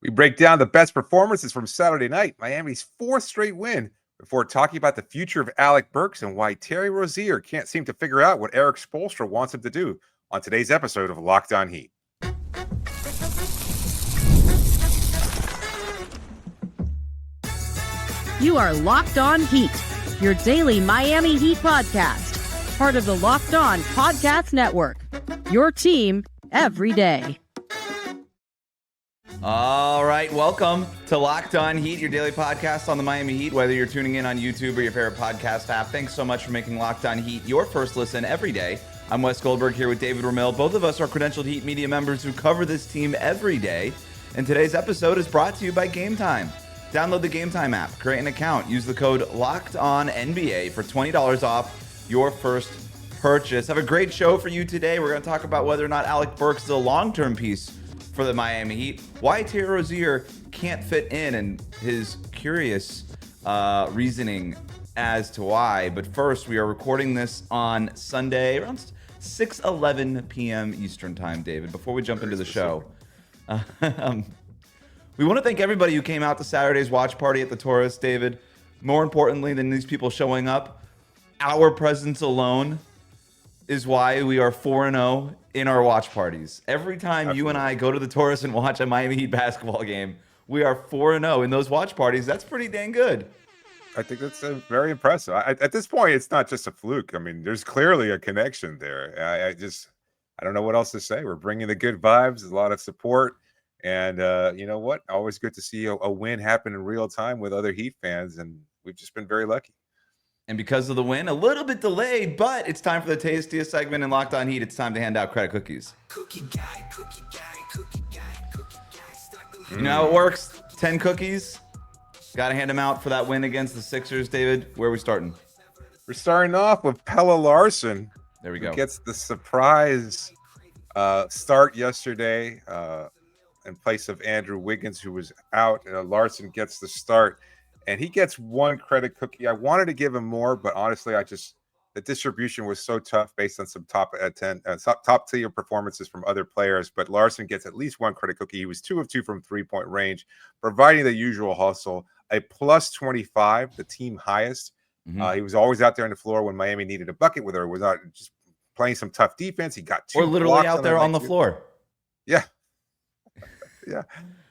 We break down the best performances from Saturday night, Miami's fourth straight win, before talking about the future of Alec Burks and why Terry Rozier can't seem to figure out what Eric Spoelstra wants him to do on today's episode of Locked On Heat. You are Locked On Heat, your daily Miami Heat podcast, part of the Locked On Podcast Network, your team every day. All right, welcome to Locked On Heat, your daily podcast on the Miami Heat, whether you're tuning in on YouTube or your favorite podcast app. Thanks so much for making Locked On Heat your first listen every day. I'm Wes Goldberg here with David Ramil. Both of us are credentialed Heat media members who cover this team every day. And today's episode is brought to you by Game Time. Download the Game Time app, create an account, use the code LOCKEDONNBA for $20 off your first purchase. Have a great show for you today. We're going to talk about whether or not Alec Burks is a long-term piece for the Miami Heat, why Terry Rozier can't fit in, and his curious reasoning as to why. But first, we are recording this on Sunday around 6:11 p.m. Eastern time, David. Before we jump into the show, we want to thank everybody who came out to Saturday's watch party at the Taurus, David. More importantly than these people showing up, our presence alone is why we are 4-0 in our watch parties. Every time Absolutely. You and I go to the Taurus and watch a Miami Heat basketball game, we are 4-0 in those watch parties. That's pretty dang good. I think that's very impressive. At this point, it's not just a fluke. I mean, there's clearly a connection there. I don't know what else to say. We're bringing the good vibes, there's a lot of support. And you know what? Always good to see a win happen in real time with other Heat fans. And we've just been very lucky. And because of the win, a little bit delayed, but it's time for the tastiest segment in Locked On Heat. It's time to hand out credit cookies. Cookie guy. You know how it works? 10 cookies. Got to hand them out for that win against the Sixers. David, where are we starting? We're starting off with Kel'el Larson. There we go. Who gets the surprise start yesterday in place of Andrew Wiggins, who was out. Larson gets the start. And he gets one credit cookie. I wanted to give him more, but honestly, the distribution was so tough based on some top tier performances from other players. But Larson gets at least one credit cookie. He was 2 of 2 from 3-point range, providing the usual hustle. A plus 25, the team highest. Mm-hmm. He was always out there on the floor when Miami needed a bucket, whether it was not just playing some tough defense. He got 2 or literally out there on the floor. Yeah. Yeah,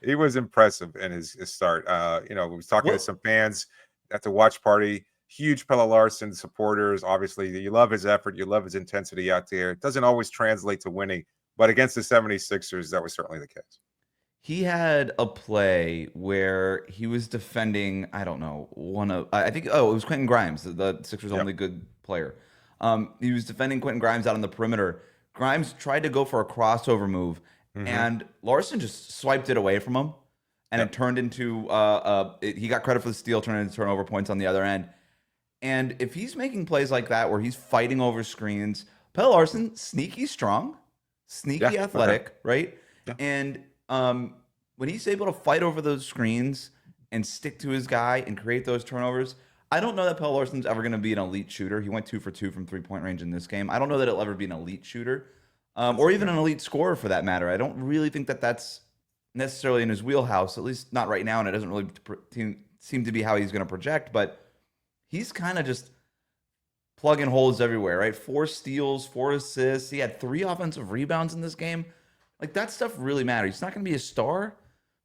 he was impressive in his start. We was talking to some fans at the watch party, huge Kel'el Larson supporters. Obviously, you love his effort. You love his intensity out there. It doesn't always translate to winning, but against the 76ers, that was certainly the case. He had a play where he was defending, I don't know, it was Quentin Grimes, the Sixers' only good player. He was defending Quentin Grimes out on the perimeter. Grimes tried to go for a crossover move. Mm-hmm. And Larson just swiped it away from him, and it turned into he got credit for the steal, turned into turnover points on the other end. And if he's making plays like that where he's fighting over screens, Kel'el Larson, sneaky strong, sneaky athletic, right? Yeah. And when he's able to fight over those screens and stick to his guy and create those turnovers, I don't know that Kel'el Larson's ever going to be an elite shooter. He went 2 for 2 from 3-point range in this game. I don't know that he'll ever be an elite shooter. Or even an elite scorer for that matter. I don't really think that that's necessarily in his wheelhouse, at least not right now, and it doesn't really seem to be how he's going to project, but he's kind of just plugging holes everywhere, right? 4 steals, 4 assists. He had 3 offensive rebounds in this game. Like, that stuff really matters. He's not going to be a star,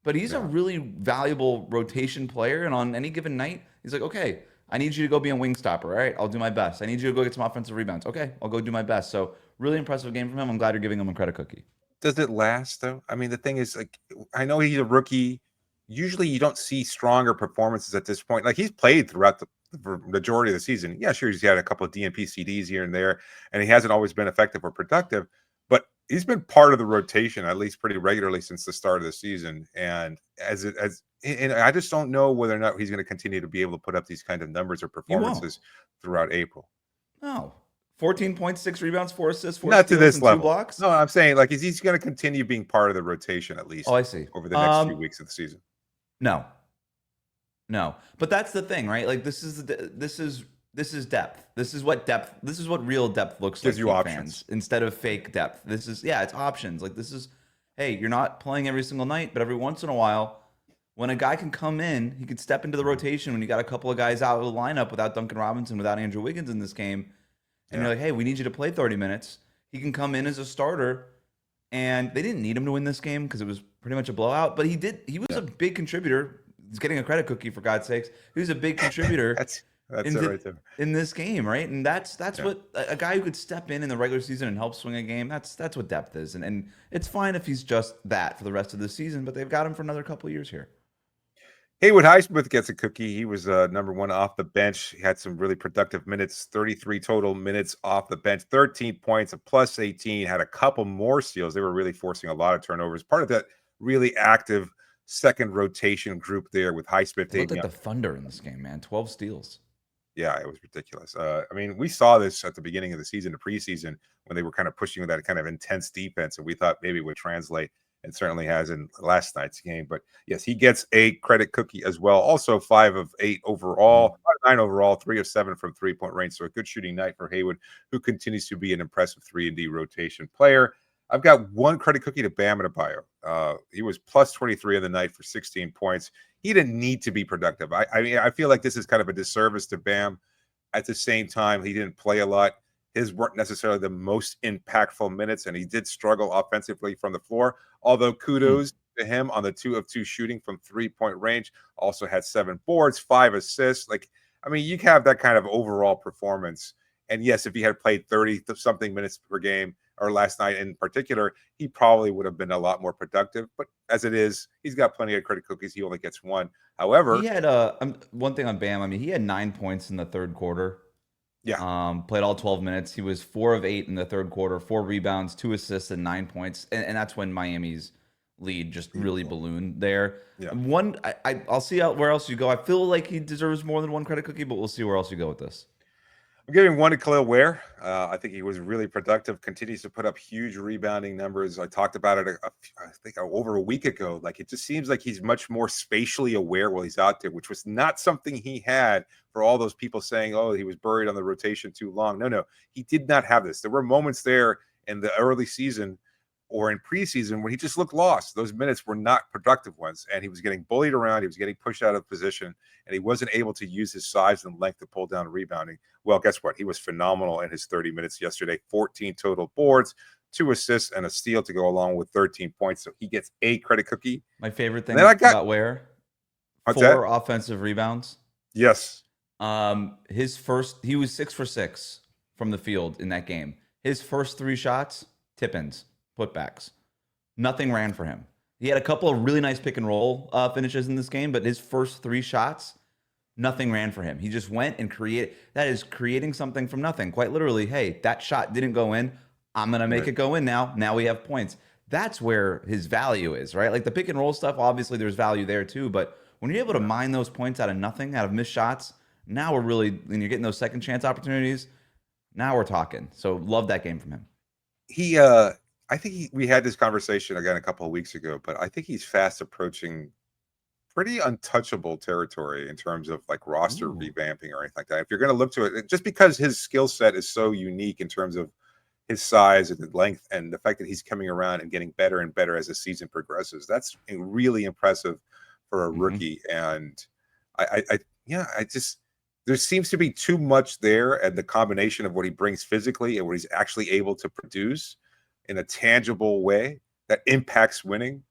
but he's a really valuable rotation player, and on any given night, he's like, okay, I need you to go be a wing stopper, all right? I'll do my best. I need you to go get some offensive rebounds. Okay, I'll go do my best. So, really impressive game from him. I'm glad you're giving him a credit cookie. Does it last, though? I mean, the thing is, like, I know he's a rookie. Usually you don't see stronger performances at this point. Like, he's played throughout the majority of the season. Yeah, sure, he's had a couple of DNP CDs here and there, and he hasn't always been effective or productive, but he's been part of the rotation at least pretty regularly since the start of the season. And and I just don't know whether or not he's going to continue to be able to put up these kind of numbers or performances throughout April. No. 14 points, 6 rebounds, 4 assists, 4 not steals, to this and level. 2 blocks. No, I'm saying, like, he's going to continue being part of the rotation at least. Oh, I see. Over the next few weeks of the season. No, but that's the thing, right? Like, this is depth. This is what real depth looks like. Gives you options instead of fake depth. It's options. Like, this is hey, you're not playing every single night, but every once in a while, when a guy can come in, he could step into the rotation when you got a couple of guys out of the lineup without Duncan Robinson, without Andrew Wiggins in this game, and you're like, hey, we need you to play 30 minutes. He can come in as a starter, and they didn't need him to win this game because it was pretty much a blowout, but he did. He was a big contributor. He's getting a credit cookie, for God's sakes. He was a big contributor. That's it right there. In this game, right? And that's what a guy who could step in the regular season and help swing a game. That's what depth is, and it's fine if he's just that for the rest of the season. But they've got him for another couple of years here. Haywood Highsmith gets a cookie. He was number one off the bench. He had some really productive minutes, 33 total minutes off the bench, 13 points, a plus 18, had a couple more steals. They were really forcing a lot of turnovers. Part of that really active second rotation group there with Highsmith. It looked like the Thunder in this game, man. 12 steals. Yeah, it was ridiculous. I mean, we saw this at the beginning of the season, the preseason, when they were kind of pushing with that kind of intense defense, and we thought maybe it would translate. And certainly has in last night's game. But yes, he gets a credit cookie as well. Also 5 of 8 overall, 9 overall, 3 of 7 from 3-point range. So a good shooting night for Haywood, who continues to be an impressive 3-and-D rotation player. I've got one credit cookie to Bam Adebayo. He was plus 23 on the night for 16 points. He didn't need to be productive. I mean, I feel like this is kind of a disservice to Bam. At the same time, he didn't play a lot. His weren't necessarily the most impactful minutes, and he did struggle offensively from the floor. Although kudos to him on the 2 of 2 shooting from 3-point range. Also had 7 boards, 5 assists. Like, I mean, you have that kind of overall performance. And yes, if he had played 30-something minutes per game, or last night in particular, he probably would have been a lot more productive. But as it is, he's got plenty of credit cookies. He only gets 1. However, he had one thing on Bam. I mean, he had 9 points in the third quarter. Yeah. Played all 12 minutes. He was 4 of 8 in the third quarter, 4 rebounds, 2 assists, and 9 points. And that's when Miami's lead just really ballooned there. Yeah. I'll see where else you go. I feel like he deserves more than 1 credit cookie, but we'll see where else you go with this. I'm giving 1 to Kel'el Ware. I think he was really productive, continues to put up huge rebounding numbers. I talked about it, I think, over a week ago. Like, it just seems like he's much more spatially aware while he's out there, which was not something he had for all those people saying, oh, he was buried on the rotation too long. No, he did not have this. There were moments there in the early season or in preseason when he just looked lost. Those minutes were not productive ones, and he was getting bullied around. He was getting pushed out of position, and he wasn't able to use his size and length to pull down rebounding. Well, guess what? He was phenomenal in his 30 minutes yesterday. 14 total boards, 2 assists, and a steal to go along with 13 points. So he gets a credit cookie. My favorite thing about Ware, 4 offensive rebounds. Yes. He was 6 for 6 from the field in that game. His first 3 shots, tip-ins, putbacks. Nothing ran for him. He had a couple of really nice pick and roll finishes in this game, but his first 3 shots, nothing ran for him. He just went and creating something from nothing. Quite literally, hey, that shot didn't go in. I'm going to make it go in now. Now we have points. That's where his value is, right? Like the pick and roll stuff, obviously there's value there too, but when you're able to mine those points out of nothing, out of missed shots, now we're really, when you're getting those second chance opportunities, now we're talking. So love that game from him. I think we had this conversation again a couple of weeks ago, but I think he's fast approaching pretty untouchable territory in terms of like roster revamping or anything like that. If you're going to look to it, just because his skill set is so unique in terms of his size and length and the fact that he's coming around and getting better and better as the season progresses, that's really impressive for a rookie. And there seems to be too much there, and the combination of what he brings physically and what he's actually able to produce in a tangible way that impacts winning.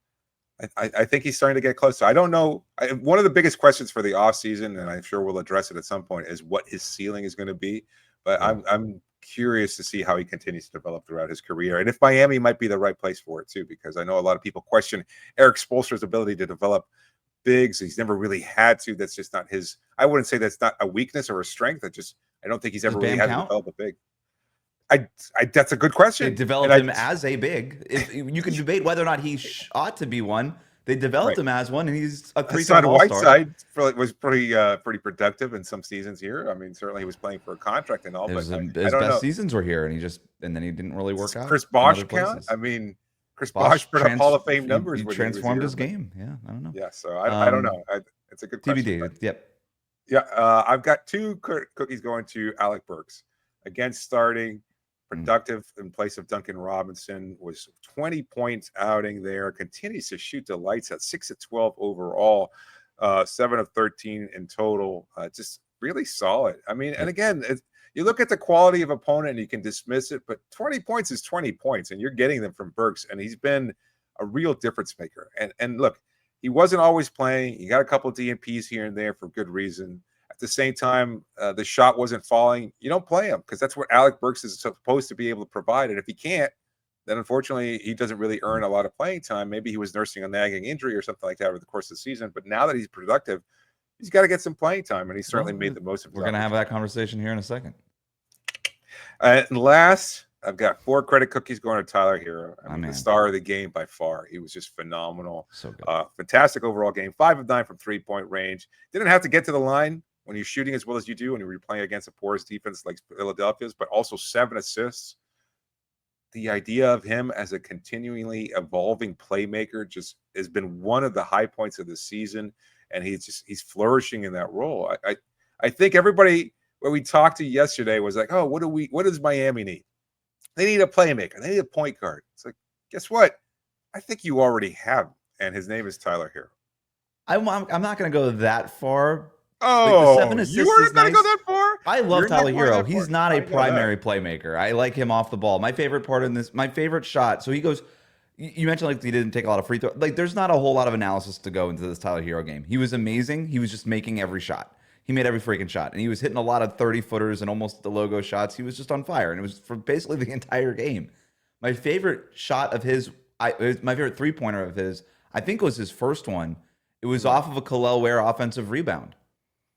I think he's starting to get close. So I don't know. One of the biggest questions for the offseason, and I'm sure we'll address it at some point, is what his ceiling is going to be. But I'm curious to see how he continues to develop throughout his career, and if Miami might be the right place for it too, because I know a lot of people question Eric Spoelstra's ability to develop bigs. He's never really had to. That's just not his. I wouldn't say that's not a weakness or a strength. I don't think he's ever really had to develop a big. That's a good question. They developed him as a big. You can debate whether or not he ought to be one. They developed him as one, and he's a 3-time All-Star. Whiteside was pretty productive in some seasons here. I mean, certainly he was playing for a contract and all. His best seasons were here, and then he didn't really work out. Chris Bosh count? I mean, Chris Bosh put up Hall of Fame numbers. He transformed his game. Yeah, I don't know. Yeah, so I don't know. It's a good question. TBD. Yep. Yeah, I've got 2 cookies going to Alec Burks. Again, starting productive in place of Duncan Robinson, was 20 points outing there, continues to shoot the lights at 6 of 12 overall, 7 of 13 in total. Just really solid. I mean, and again, you look at the quality of opponent and you can dismiss it, but 20 points is 20 points, and you're getting them from Burks, and he's been a real difference maker. And look, he wasn't always playing. He got a couple of DNPs here and there for good reason. At the same time, the shot wasn't falling. You don't play him because that's what Alec Burks is supposed to be able to provide. And if he can't, then unfortunately he doesn't really earn a lot of playing time. Maybe he was nursing a nagging injury or something like that over the course of the season. But now that he's productive, he's got to get some playing time, and he certainly made the most of it. We're going to have that conversation here in a second. And last, I've got 4 credit cookies going to Tyler Herro. I mean, the star of the game by far. He was just phenomenal. So good. Fantastic overall game. 5 of 9 from 3-point range. Didn't have to get to the line when you're shooting as well as you do, and you're playing against a porous defense like Philadelphia's, but also 7 assists. The idea of him as a continually evolving playmaker just has been one of the high points of the season, and he's flourishing in that role. I think everybody when we talked to yesterday was like, oh, what does Miami need? They need a playmaker. They need a point guard. It's like, guess what? I think you already have, and his name is Tyler Herro. I'm not going to go that far. Oh, like you weren't going to go that far? I love Tyler Herro. He's not a primary playmaker. I like him off the ball. My favorite part in this, my favorite shot. So he goes, you mentioned like he didn't take a lot of free throws. Like there's not a whole lot of analysis to go into this Tyler Herro game. He was amazing. He was just making every shot. He made every freaking shot. And he was hitting a lot of 30-footers and almost the logo shots. He was just on fire. And it was for basically the entire game. My favorite shot of his, my favorite three-pointer of his, I think was his first one. It was off of a Kel'el Ware offensive rebound.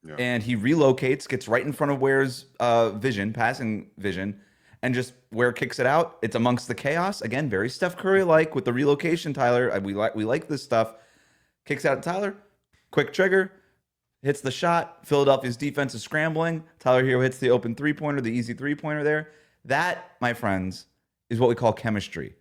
Yeah. And he relocates, gets right in front of Ware's passing vision, and just Ware kicks it out. It's amongst the chaos. Again, very Steph Curry-like with the relocation, Tyler. We like this stuff. Kicks out Tyler. Quick trigger. Hits the shot. Philadelphia's defense is scrambling. Tyler Herro hits the open three-pointer, the easy three-pointer there. That, my friends, is what we call chemistry.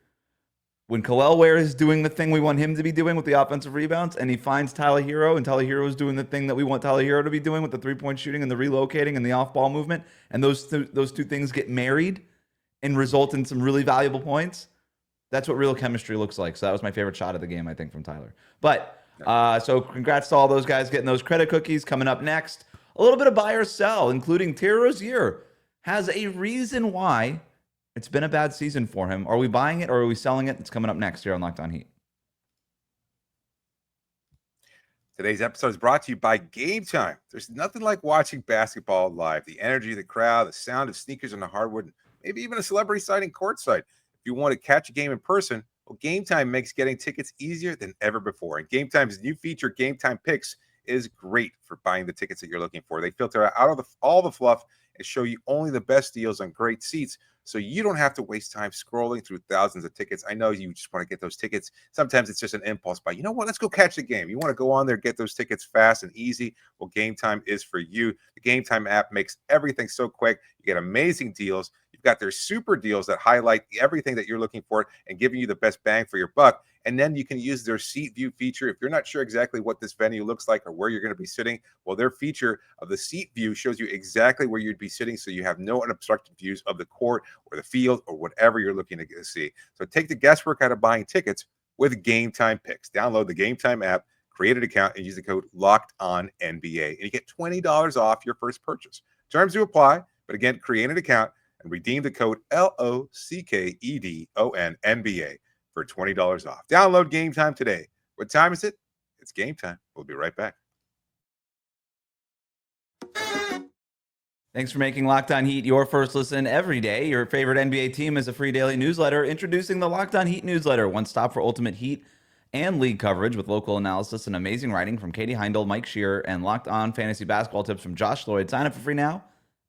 When Kel'el Ware is doing the thing we want him to be doing with the offensive rebounds, and he finds Tyler Herro, and Tyler Herro is doing the thing that we want Tyler Herro to be doing with the three-point shooting and the relocating and the off-ball movement, and those two things get married and result in some really valuable points, that's what real chemistry looks like. So that was my favorite shot of the game, I think, from Tyler. But so congrats to all those guys getting those credit cookies. Coming up next, a little bit of buy or sell, including Terry Rozier has a reason why it's been a bad season for him. Are we buying it or are we selling it? It's coming up next here on Locked On Heat. Today's episode is brought to you by Game Time. There's nothing like watching basketball live. The energy of the crowd, the sound of sneakers on the hardwood, maybe even a celebrity sighting courtside. If you want to catch a game in person, well, Game Time makes getting tickets easier than ever before. And Game Time's new feature, Game Time Picks, is great for buying the tickets that you're looking for. They filter out of all the fluff and show you only the best deals on great seats, so you don't have to waste time scrolling through thousands of tickets. I know you just want to get those tickets. Sometimes it's just an impulse buy. You know what? Let's go catch the game. You want to go on there, get those tickets fast and easy. Well, Game Time is for you. The Game Time app makes everything so quick. You get amazing deals. You've got their super deals that highlight everything that you're looking for and giving you the best bang for your buck. And then you can use their seat view feature. If you're not sure exactly what this venue looks like or where you're going to be sitting, well, their feature of the seat view shows you exactly where you'd be sitting, so you have no unobstructed views of the court or the field or whatever you're looking to see. So take the guesswork out of buying tickets with Game Time Picks. Download the Game Time app, create an account, and use the code LOCKEDONNBA, and you get $20 off your first purchase. Terms do apply, but again, create an account and redeem the code LOCKEDONNBA for $20 off. Download Game Time today. What time is it? It's game time. We'll be right back. Thanks for making Locked On Heat your first listen every day. Your favorite NBA team is a free daily newsletter. Introducing the Locked On Heat newsletter, one stop for ultimate Heat and league coverage with local analysis and amazing writing from Katie Heindel, Mike Shearer, and Locked On fantasy basketball tips from Josh Lloyd. Sign up for free now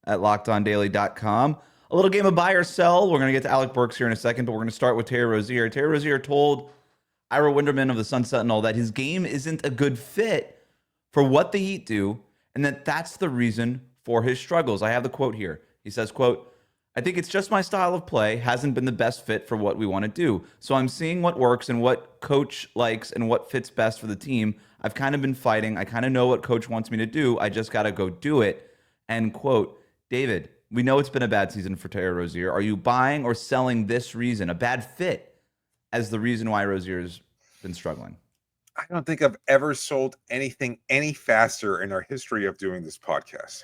at LockedOnDaily.com. A little game of buy or sell. We're going to get to Alec Burks here in a second, but we're going to start with Terry Rozier. Terry Rozier told Ira Winderman of the Sun Sentinel that his game isn't a good fit for what the Heat do, and that's the reason for his struggles. I have the quote here. He says, quote, "I think it's just my style of play hasn't been the best fit for what we want to do. So I'm seeing what works and what coach likes and what fits best for the team. I've kind of been fighting. I kind of know what coach wants me to do. I just got to go do it." End quote. David, We know it's been a bad season for Terry Rozier. Are you buying or selling this reason, a bad fit, as the reason why Rozier's been struggling? I don't think I've ever sold anything any faster in our history of doing this podcast.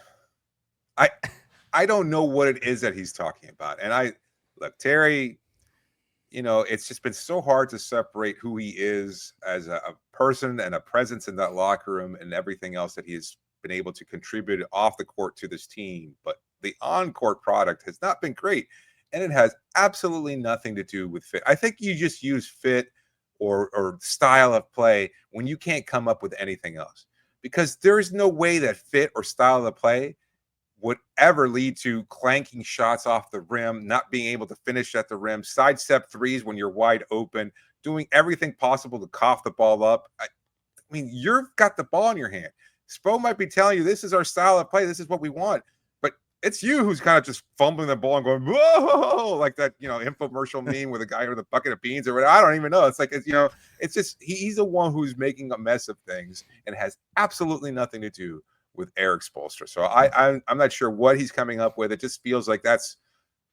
I don't know what it is that he's talking about. And look, Terry, it's just been so hard to separate who he is as a person and a presence in that locker room and everything else that he's been able to contribute off the court to this team. But the on-court product has not been great. And it has absolutely nothing to do with fit. I think you just use fit or style of play when you can't come up with anything else. Because there is no way that fit or style of play would ever lead to clanking shots off the rim, not being able to finish at the rim, sidestep threes when you're wide open, doing everything possible to cough the ball up. I mean, you've got the ball in your hand. Spo might be telling you this is our style of play, this is what we want, but it's you who's kind of just fumbling the ball and going, whoa, like that, infomercial meme with a guy with a bucket of beans or whatever. I don't even know. It's like, it's just, he's the one who's making a mess of things and has absolutely nothing to do with Erik Spoelstra. So I'm not sure what he's coming up with. It just feels like that's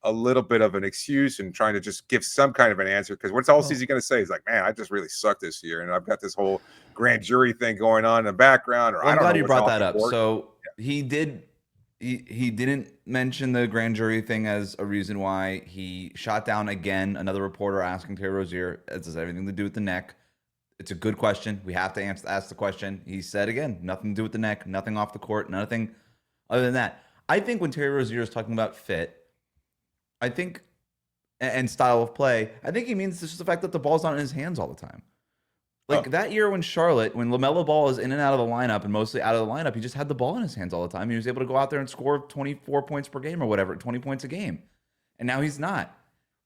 a little bit of an excuse and trying to just give some kind of an answer, because what's else is he going to say? He's like, man, I just really sucked this year, and I've got this whole grand jury thing going on in the background. Or well, I don't I'm glad know you brought that up. Board. So he didn't mention the grand jury thing as a reason why he shot down again. Another reporter asking Terry Rozier, "This has everything to do with the neck." It's a good question. We have to ask the question. He said again, nothing to do with the neck, nothing off the court, nothing other than that. I think when Terry Rozier is talking about fit, I think, and style of play, I think he means just the fact that the ball's not in his hands all the time. Like that year when LaMelo Ball is in and out of the lineup and mostly out of the lineup, he just had the ball in his hands all the time. He was able to go out there and score 24 points per game or whatever, 20 points a game. And now he's not.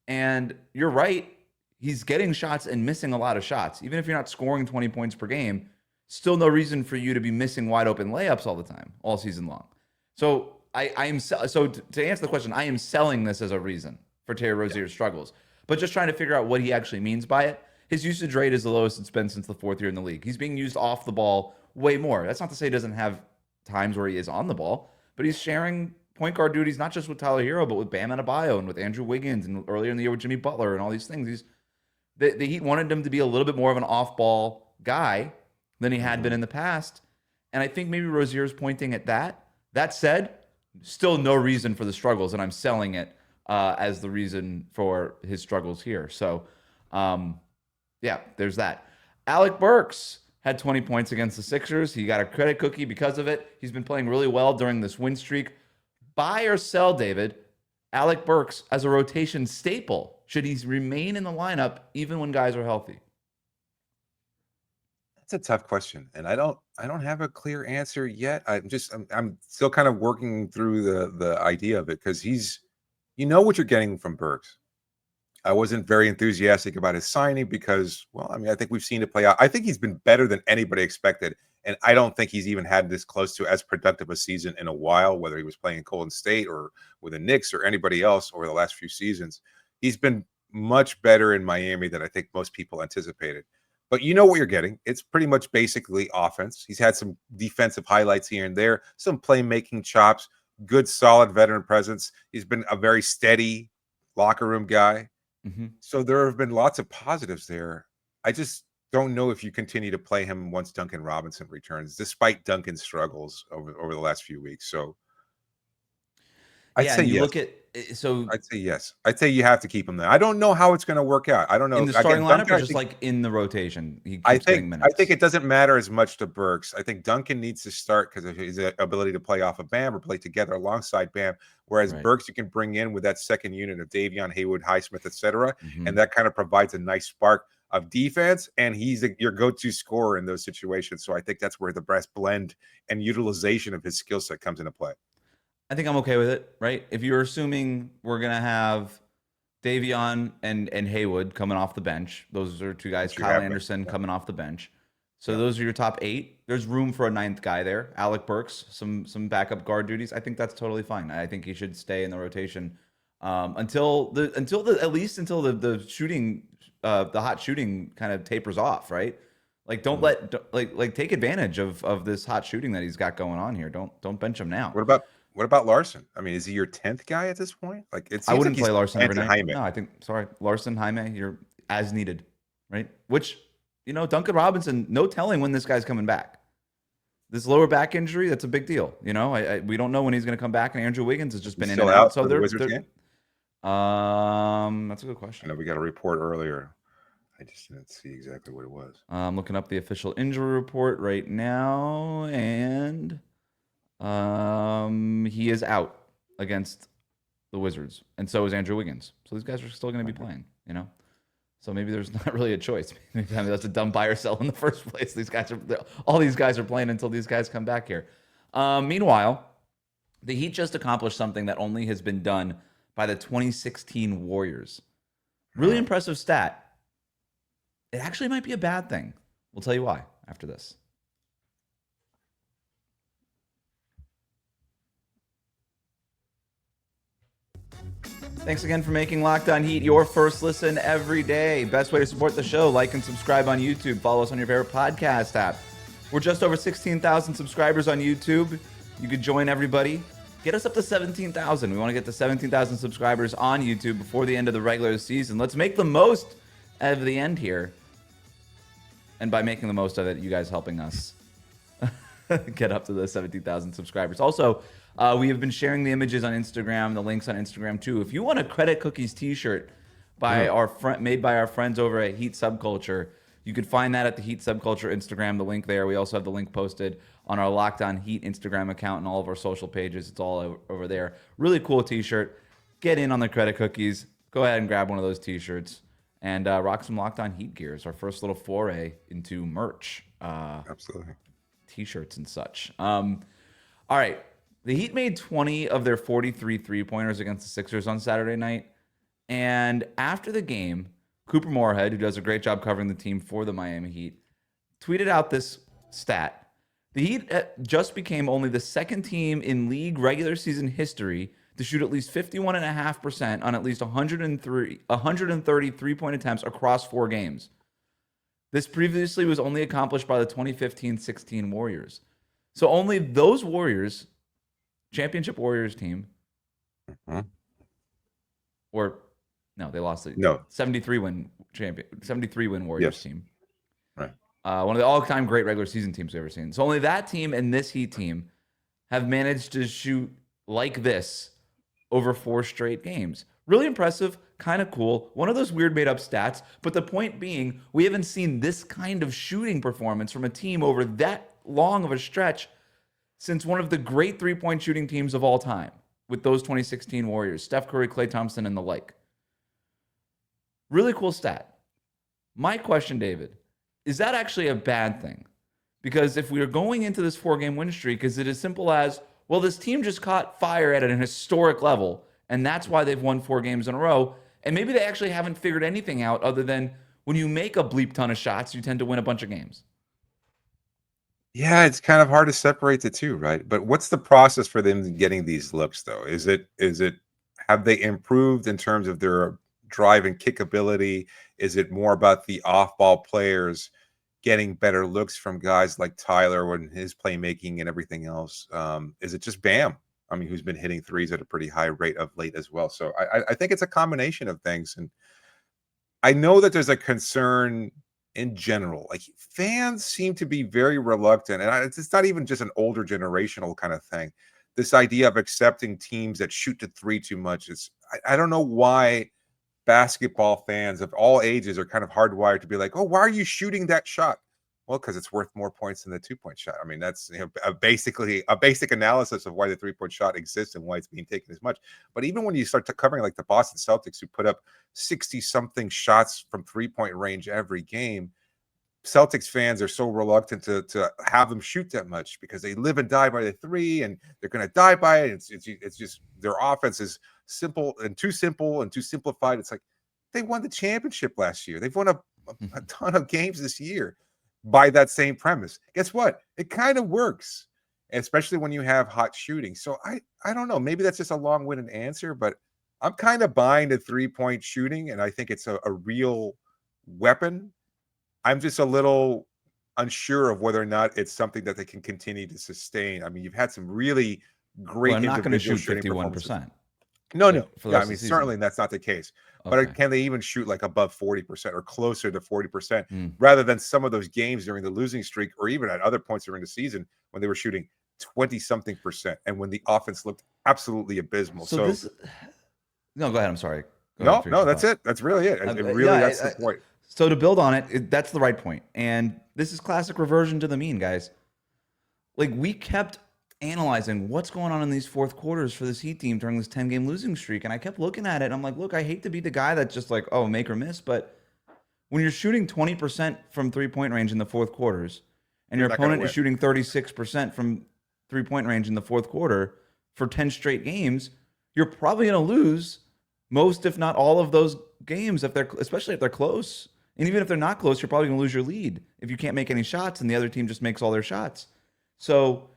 And you're right. He's getting shots and missing a lot of shots. Even if you're not scoring 20 points per game, still no reason for you to be missing wide open layups all the time, all season long. So to answer the question, I am selling this as a reason for Terry Rozier's struggles, but just trying to figure out what he actually means by it. His usage rate is the lowest it's been since the fourth year in the league. He's being used off the ball way more. That's not to say he doesn't have times where he is on the ball, but he's sharing point guard duties, not just with Tyler Herro, but with Bam Adebayo and with Andrew Wiggins and earlier in the year with Jimmy Butler and all these things. The Heat wanted him to be a little bit more of an off-ball guy than he had been in the past. And I think maybe Rozier's pointing at that. That said, still no reason for the struggles, and I'm selling it as the reason for his struggles here. So, yeah, there's that. Alec Burks had 20 points against the Sixers. He got a credit cookie because of it. He's been playing really well during this win streak. Buy or sell, David, Alec Burks as a rotation staple? Should he remain in the lineup even when guys are healthy? That's a tough question, and I don't have a clear answer yet. I'm still kind of working through the idea of it, because what you're getting from Burks. I wasn't very enthusiastic about his signing because, I think we've seen it play out. I think he's been better than anybody expected, and I don't think he's even had this close to as productive a season in a while, whether he was playing in Golden State or with the Knicks or anybody else over the last few seasons. He's been much better in Miami than I think most people anticipated. But you know what you're getting. It's pretty much basically offense. He's had some defensive highlights here and there, some playmaking chops, good, solid veteran presence. He's been a very steady locker room guy. Mm-hmm. So there have been lots of positives there. I just don't know if you continue to play him once Duncan Robinson returns, despite Duncan's struggles over the last few weeks. So I'd say yes. I'd say yes. I'd say you have to keep him there. I don't know how it's going to work out. I don't know in the starting lineup or just like in the rotation. I think it doesn't matter as much to Burks. I think Duncan needs to start because of his ability to play off of Bam or play together alongside Bam. Whereas Burks, you can bring in with that second unit of Davion, Haywood, Highsmith, etc., and that kind of provides a nice spark of defense. And he's your go-to scorer in those situations. So I think that's where the best blend and utilization of his skill set comes into play. I think I'm okay with it, right? If you're assuming we're going to have Davion and Haywood coming off the bench, those are two guys, Kyle Anderson coming off the bench. So those are your top 8. There's room for a 9th guy there. Alec Burks, some backup guard duties. I think that's totally fine. I think he should stay in the rotation until the shooting, the hot shooting kind of tapers off, right? Like take advantage of this hot shooting that he's got going on here. Don't bench him now. What What about Larson? I mean, is he your 10th guy at this point? Like, it I seems like wouldn't he's play Larson every night. Jaime. No, I think, sorry, Larson, Jaime, you're as needed, right? Which, Duncan Robinson, no telling when this guy's coming back. This lower back injury, that's a big deal. We don't know when he's going to come back, and Andrew Wiggins has just been in Still and out. out So for the Wizards game? That's a good question. I know we got a report earlier. I just didn't see exactly what it was. I'm looking up the official injury report right now, and he is out against the Wizards, and so is Andrew Wiggins. So these guys are still going to be playing, So maybe there's not really a choice. Maybe that's a dumb buy or sell in the first place. All these guys are playing until these guys come back here. Meanwhile, the Heat just accomplished something that only has been done by the 2016 Warriors. Really impressive stat. It actually might be a bad thing. We'll tell you why after this. Thanks again for making Locked On Heat your first listen every day. Best way to support the show, like and subscribe on YouTube. Follow us on your favorite podcast app. We're just over 16,000 subscribers on YouTube. You could join everybody. Get us up to 17,000. We want to get to 17,000 subscribers on YouTube before the end of the regular season. Let's make the most of the end here. And by making the most of it, you guys helping us get up to the 17,000 subscribers. Also, we have been sharing the images on Instagram, the links on Instagram too. If you want a Credit Cookies t-shirt made by our friends over at Heat Subculture, you can find that at the Heat Subculture Instagram, the link there. We also have the link posted on our Locked On Heat Instagram account and all of our social pages. It's all over there. Really cool t-shirt. Get in on the Credit Cookies. Go ahead and grab one of those t-shirts and rock some Locked On Heat gear. It's our first little foray into merch. Absolutely. T-shirts and such. All right. The Heat made 20 of their 43 three-pointers against the Sixers on Saturday night. And after the game, Cooper Moorhead, who does a great job covering the team for the Miami Heat, tweeted out this stat. The Heat just became only the second team in league regular season history to shoot at least 51.5% on at least 130 three-point attempts across 4 games. This previously was only accomplished by the 2015-16 Warriors. So only those Warriors, championship Warriors team, or no, they lost the 73 win Warriors team. Right. One of the all-time great regular season teams we've ever seen. So only that team and this Heat team have managed to shoot like this over 4 straight games. Really impressive, kind of cool. One of those weird made-up stats, but the point being, we haven't seen this kind of shooting performance from a team over that long of a stretch since one of the great three-point shooting teams of all time with those 2016 Warriors, Steph Curry, Klay Thompson, and the like. Really cool stat. My question, David, is that actually a bad thing? Because if we are going into this 4-game win streak, is it as simple as, well, this team just caught fire at an historic level, and that's why they've won 4 games in a row, and maybe they actually haven't figured anything out other than when you make a bleep ton of shots, you tend to win a bunch of games. Yeah, it's kind of hard to separate the two, right? But what's the process for them getting these looks, though? Is it have they improved in terms of their drive and kick ability? Is it more about the off-ball players getting better looks from guys like Tyler and his playmaking and everything else? Is it just Bam? I mean, who's been hitting threes at a pretty high rate of late as well. So I think it's a combination of things. And I know that there's a concern in general. Like, fans seem to be very reluctant. And it's not even just an older generational kind of thing. This idea of accepting teams that shoot to 3 too much. I don't know why basketball fans of all ages are kind of hardwired to be like, oh, why are you shooting that shot? Well, because it's worth more points than the 2-point shot. I mean, that's basically a basic analysis of why the 3-point shot exists and why it's being taken as much. But even when you start covering like the Boston Celtics, who put up 60-something shots from 3-point range every game, Celtics fans are so reluctant to have them shoot that much because they live and die by the 3, and they're going to die by it. It's just their offense is simple and too simplified. It's like they won the championship last year. They've won a ton of games this year by that same premise. Guess what? It kind of works, especially when you have hot shooting. So I don't know. Maybe that's just a long-winded answer, but I'm kind of buying the 3-point shooting, and I think it's a real weapon. I'm just a little unsure of whether or not it's something that they can continue to sustain. I mean, you've had some really great Well, I'm not going to individual shoot shooting performances. 51%. No. For the Yeah, I rest of mean, the season. certainly that's not the case. Okay. But can they even shoot like above 40% or closer to 40% Mm. rather than some of those games during the losing streak or even at other points during the season when they were shooting 20-something% and when the offense looked absolutely abysmal. So this. No, go ahead. I'm sorry. Go ahead, No, that's it. That's really it. That's the point. So to build on it, that's the right point. And this is classic reversion to the mean, guys. Like, we kept analyzing what's going on in these fourth quarters for this Heat team during this 10-game losing streak. And I kept looking at it, and I'm like, look, I hate to be the guy that's just like, oh, make or miss. But when you're shooting 20% from three-point range in the fourth quarters, and your opponent is shooting 36% from three-point range in the fourth quarter for 10 straight games, you're probably going to lose most, if not all, of those games, especially if they're close. And even if they're not close, you're probably going to lose your lead if you can't make any shots and the other team just makes all their shots. So,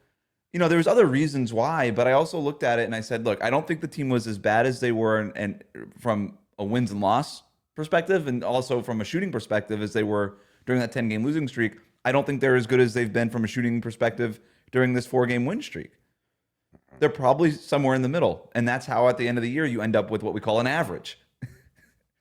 there was other reasons why, but I also looked at it and I said, look, I don't think the team was as bad as they were and from a wins and loss perspective and also from a shooting perspective as they were during that 10-game losing streak. I don't think they're as good as they've been from a shooting perspective during this 4-game win streak. They're probably somewhere in the middle. And that's how at the end of the year you end up with what we call an average,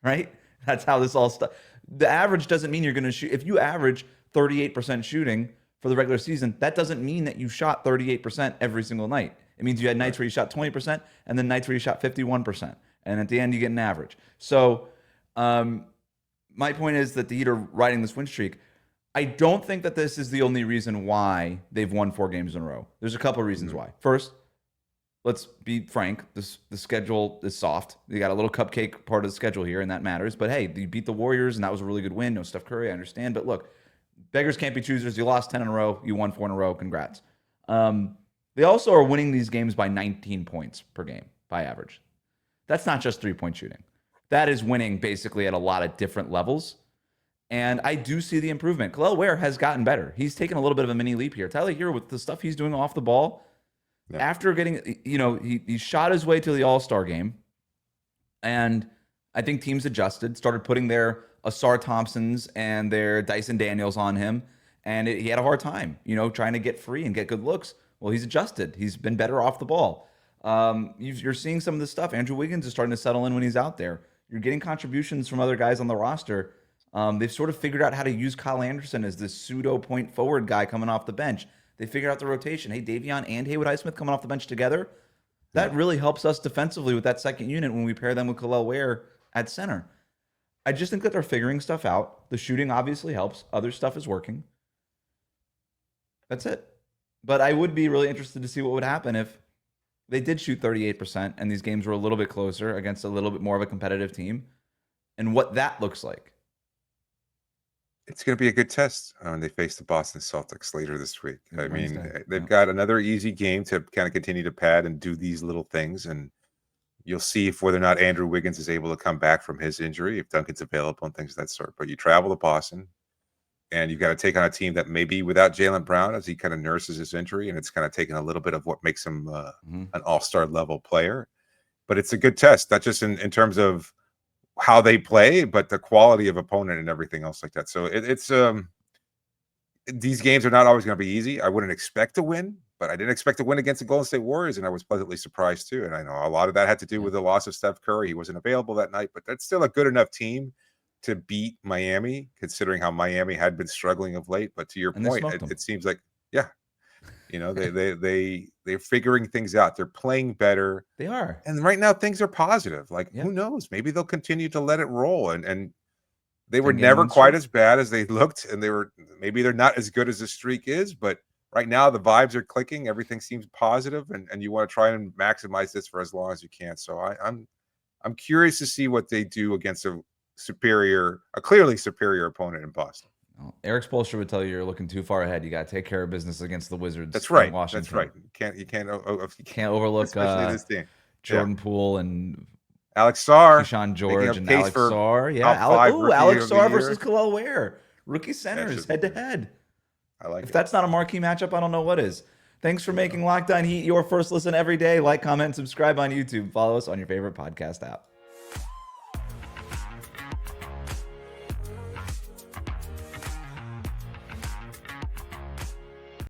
right? That's how this all starts. The average doesn't mean you're going to shoot. If you average 38% shooting for the regular season, that doesn't mean that you shot 38% every single night. It means you had nights where you shot 20% and then nights where you shot 51%. And at the end, you get an average. So my point is that the Heat are riding this win streak. I don't think that this is the only reason why they've won 4 games in a row. There's a couple of reasons why. First, let's be frank. The schedule is soft. You got a little cupcake part of the schedule here, and that matters. But hey, you beat the Warriors, and that was a really good win. No Steph Curry, I understand. But look, beggars can't be choosers. You lost 10 in a row. You won 4 in a row. Congrats. They also are winning these games by 19 points per game by average. That's not just three-point shooting. That is winning basically at a lot of different levels. And I do see the improvement. Kel'el Ware has gotten better. He's taken a little bit of a mini leap here. Tyler Herro, with the stuff he's doing off the ball, after getting, he shot his way to the All-Star game. And I think teams adjusted, started putting their Asar Thompsons and their Dyson Daniels on him. And he had a hard time, trying to get free and get good looks. Well, he's adjusted. He's been better off the ball. You're seeing some of this stuff. Andrew Wiggins is starting to settle in when he's out there. You're getting contributions from other guys on the roster. They've sort of figured out how to use Kyle Anderson as this pseudo point forward guy coming off the bench. They figured out the rotation. Hey, Davion and Haywood Highsmith coming off the bench together. That really helps us defensively with that second unit when we pair them with Kel'el Ware at center. I just think that they're figuring stuff out. The shooting obviously helps. Other stuff is working. That's it. But I would be really interested to see what would happen if they did shoot 38% and these games were a little bit closer against a little bit more of a competitive team and what that looks like. It's going to be a good test when they face the Boston Celtics later this week. I mean, Wednesday. they've got another easy game to kind of continue to pad and do these little things. And you'll see if whether or not Andrew Wiggins is able to come back from his injury, if Duncan's available and things of that sort. But you travel to Boston and you've got to take on a team that may be without Jaylen Brown as he kind of nurses his injury. And it's kind of taken a little bit of what makes him an all-star level player. But it's a good test, not just in terms of how they play, but the quality of opponent and everything else like that. So it's these games are not always going to be easy. I wouldn't expect to win, but I didn't expect to win against the Golden State Warriors, and I was pleasantly surprised too. And I know a lot of that had to do with the loss of Steph Curry. He wasn't available that night, but that's still a good enough team to beat Miami, considering how Miami had been struggling of late. But to your point, it seems like, they're figuring things out. They're playing better. They are. And right now things are positive. Like, who knows? Maybe they'll continue to let it roll. And they were never quite as bad as they looked. And maybe they're not as good as the streak is, but right now the vibes are clicking. Everything seems positive, and you want to try and maximize this for as long as you can. So I'm curious to see what they do against a clearly superior opponent in Boston. Well, Eric Spoelstra would tell you you're looking too far ahead. You got to take care of business against the Wizards. That's right. Washington. That's right. You can't overlook especially this team. Jordan Poole and Alex Sarr, Keyshawn George and Alex Sarr. Yeah, Alex Sarr versus Kel'el Ware, rookie centers head to head. I like it. If that's not a marquee matchup, I don't know what is. Thanks for making Locked On Heat your first listen every day. Like, comment, and subscribe on YouTube. Follow us on your favorite podcast app.